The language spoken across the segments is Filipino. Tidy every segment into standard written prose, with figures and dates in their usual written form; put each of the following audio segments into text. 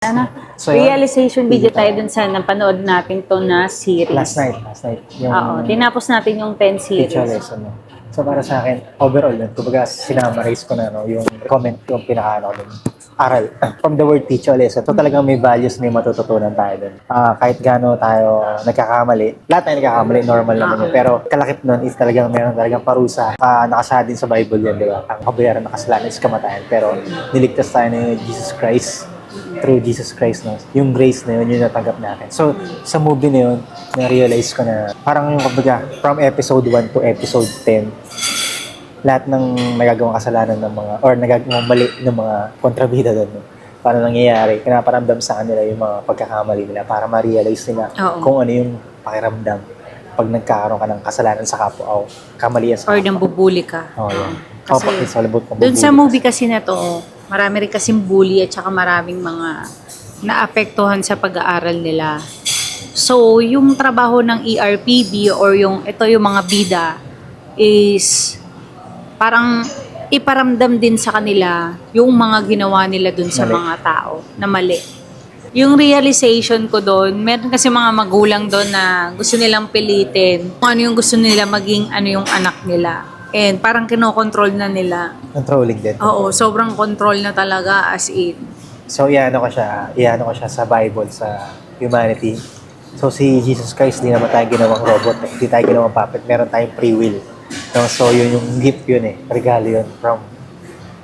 Ano? So, yun, Realization video tayo dun sa napanood natin to na series. last night. Yung Oo, tinapos natin yung 10 teacher series. lesson. No? So, para sa akin, overall, yun, kumbaga, sinamarize ko na no, yung comment, yung pinaka-ano ko dun. Aral, from the word teacher lesson. So, talagang may values, may matututunan tayo dun. Kahit gaano tayo nagkakamali, lahat tayo nagkakamali, normal naman yun. Pero kalakip nun is talagang meron talagang parusa. Nakasala din sa Bible yan, di ba? Ang kabayaran ng kasalanan is kamatayan. Pero niligtas tayo ni Jesus Christ through Jesus Christ, no? Yung grace na yun, yung natanggap natin. So, sa movie na yun, na-realize ko na parang yung kumbaga, from episode 1 to episode 10, lahat ng nagagawang kasalanan ng mga, or nagagawang mali ng mga kontrabida doon, no? Paano nangyayari, pinaparamdam sa kanila yung mga pagkakamali nila para ma-realize nila kung ano yung pakiramdam pag nagkakaroon ka ng kasalanan sa kapwa o kamalian sa Or kapwa. nang bubuli ka. Oh, yan. Kasi It's all about dun sa movie kasi na to, marami rin kasing bully at saka maraming mga naapektuhan sa pag-aaral nila. So, yung trabaho ng ERPB or ito yung mga bida is parang iparamdam din sa kanila yung mga ginawa nila dun sa Mali. mga tao na mali. Yung realization ko doon, meron kasi mga magulang doon na gusto nilang pilitin kung ano yung gusto nila maging ano yung anak nila. And parang kinokontrol na nila. Controlling din. Oo, sobrang control na talaga as in. So, iano ko siya sa Bible, sa humanity. So, si Jesus Christ, di naman tayo ginawang robot. Hindi tayo ginawang puppet. Meron tayong free will. No? So, yun yung gift yun regalo yun from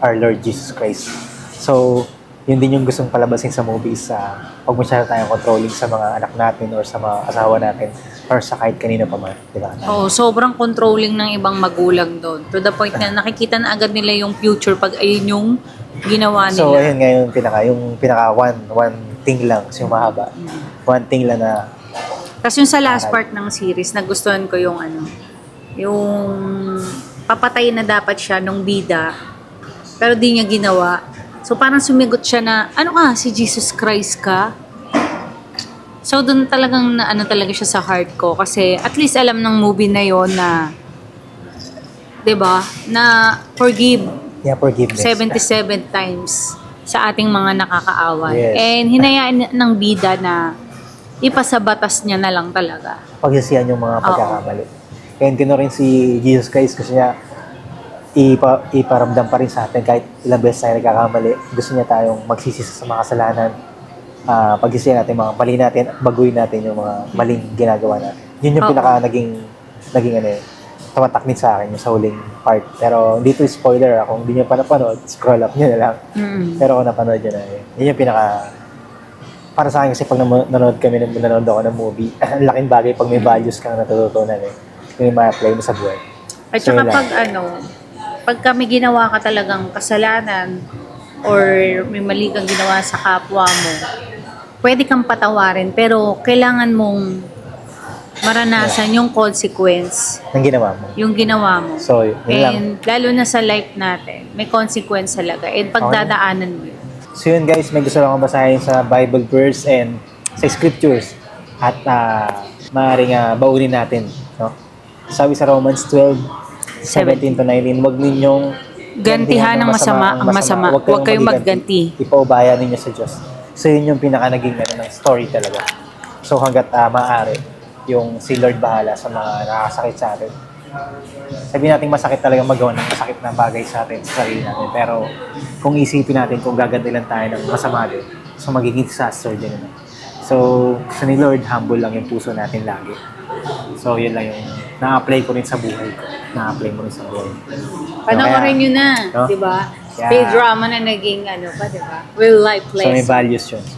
our Lord Jesus Christ. So, yun din yung gustong palabasin sa movies sa pag masyado tayong controlling sa mga anak natin or sa mga asawa natin or sa kahit kanino pa man. Diba? Oo, sobrang controlling ng ibang magulang doon. To the point na nakikita na agad nila yung future pag ayun yung ginawa nila. So, ayun nga yung pinaka one thing lang, yung mahaba. One thing lang na Tapos yung sa last part ng series, nagustuhan ko yung yung papatay na dapat siya nung bida, pero di niya ginawa. So parang sumigot siya na, ano ka, si Jesus Christ ka? So doon talagang talaga siya sa heart ko kasi at least alam ng movie na yon na, 'di ba, na forgiveness. 77 times sa ating mga nakakaaway. Yes. And hinayaan ng bida na ipasa batas niya na lang talaga. Pagsisihan yung mga pagkakamali. And gano'n rin si Jesus Christ kasi niya iparamdam pa rin sa atin kahit ilang beses tayo nagkakamali. Gusto niya tayong magsisisi sa mga kasalanan. Pagsisihan natin mga mali natin at baguhin natin yung mga maling ginagawa natin. Yun yung pinaka naging tumataknit sa akin yung sa huling part. Pero dito spoiler, kung hindi niyo pa napanood, scroll up niyo na lang. Pero kung napanood niyo na, yun yung pinaka para sa akin kasi pag nanonood ako ng movie, ang laking bagay pag may values kang natututunan yung ma-apply mo sa buhay. At saka pag kami ginawa ka talagang kasalanan or may mali kang ginawa sa kapwa mo, pwede kang patawarin pero kailangan mong maranasan yung consequence Ng ginawa mo. yung ginawa mo. So, yun lang. And lalo na sa life natin, may consequence talaga. And pagdadaanan mo yun. So yun guys, may gusto lang akong basahin sa Bible verse and sa scriptures at maaaring baunin natin. No? Sabi sa Romans 12:17 to 19, huwag ninyong Gantihan ng masama ang masama. Huwag kayong magganti. Ipaubaya ninyo sa Diyos. So yun yung pinaka naging ng story talaga. So hanggat maaari, yung si Lord bahala sa mga nakakasakit sa atin. Sabihin natin masakit talaga magawa ng masakit na bagay sa atin, sa sarili natin. Pero kung isipin natin kung gagantilan tayo ng masama din, so magiging disaster din naman. So sa ni Lord, humble lang yung puso natin lagi. So yun lang yung na-apply ko rin sa buhay ko. Na-apply mo rin sa buhay. Panoorin nyo na, no? di ba? Yeah. May drama na naging di ba? Real life So may lesson. values yun. So